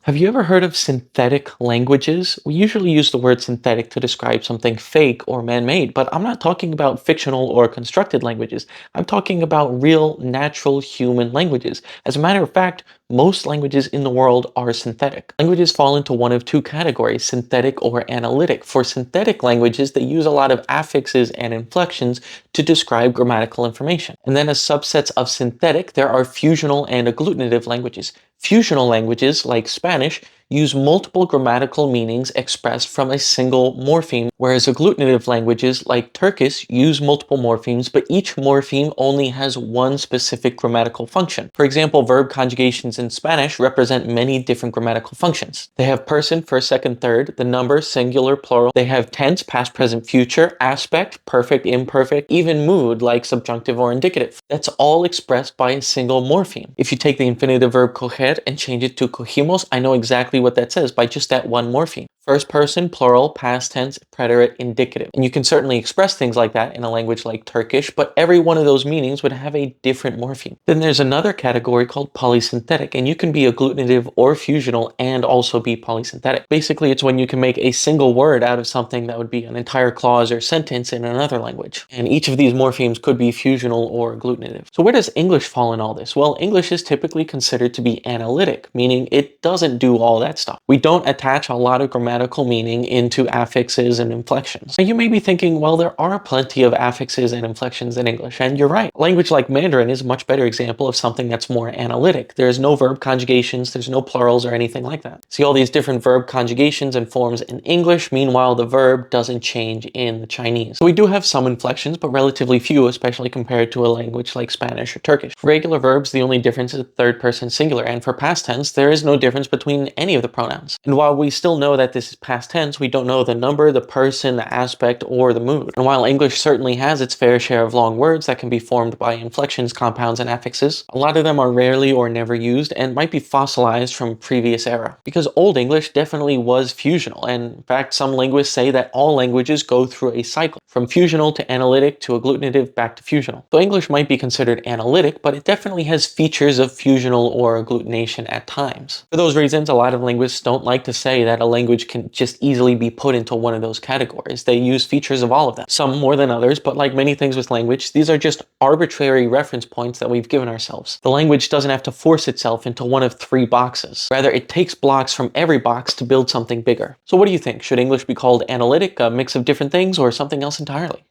Have you ever heard of synthetic languages? We usually use the word synthetic to describe something fake or man-made, but I'm not talking about fictional or constructed languages. I'm talking about real, natural human languages. As a matter of fact, most languages in the world are synthetic. Languages fall into one of two categories, synthetic or analytic. For synthetic languages, they use a lot of affixes and inflections to describe grammatical information. And then as subsets of synthetic, there are fusional and agglutinative languages. Fusional languages, like Spanish, use multiple grammatical meanings expressed from a single morpheme, whereas agglutinative languages, like Turkish, use multiple morphemes, but each morpheme only has one specific grammatical function. For example, verb conjugations in Spanish represent many different grammatical functions. They have person, first, second, third, the number, singular, plural. They have tense, past, present, future, aspect, perfect, imperfect, even mood, like subjunctive or indicative. That's all expressed by a single morpheme. If you take the infinitive verb coger and change it to cogimos, I know exactly what that says by just that one morpheme. First person, plural, past tense, preterite, indicative. And you can certainly express things like that in a language like Turkish, but every one of those meanings would have a different morpheme. Then there's another category called polysynthetic, and you can be agglutinative or fusional and also be polysynthetic. Basically, it's when you can make a single word out of something that would be an entire clause or sentence in another language. And each of these morphemes could be fusional or agglutinative. So where does English fall in all this? Well, English is typically considered to be analytic, meaning it doesn't do all that stuff. We don't attach a lot of grammatical meaning into affixes and inflections. Now you may be thinking, well, there are plenty of affixes and inflections in English, and you're right. Language like Mandarin is a much better example of something that's more analytic. There's no verb conjugations, there's no plurals or anything like that. See all these different verb conjugations and forms in English, meanwhile the verb doesn't change in the Chinese. So we do have some inflections, but relatively few, especially compared to a language like Spanish or Turkish. For regular verbs, the only difference is third person singular, and for past tense, there is no difference between any of the pronouns. And while we still know that this is past tense, we don't know the number, the person, the aspect, or the mood. And while English certainly has its fair share of long words that can be formed by inflections, compounds, and affixes, a lot of them are rarely or never used and might be fossilized from previous era. Because Old English definitely was fusional, and in fact some linguists say that all languages go through a cycle, from fusional to analytic to agglutinative back to fusional. So English might be considered analytic, but it definitely has features of fusional or agglutination at times. For those reasons, a lot of linguists don't like to say that a language can just easily be put into one of those categories. They use features of all of them, some more than others, but like many things with language, these are just arbitrary reference points that we've given ourselves. The language doesn't have to force itself into one of three boxes. Rather, it takes blocks from every box to build something bigger. So what do you think? Should English be called analytic, a mix of different things, or something else entirely?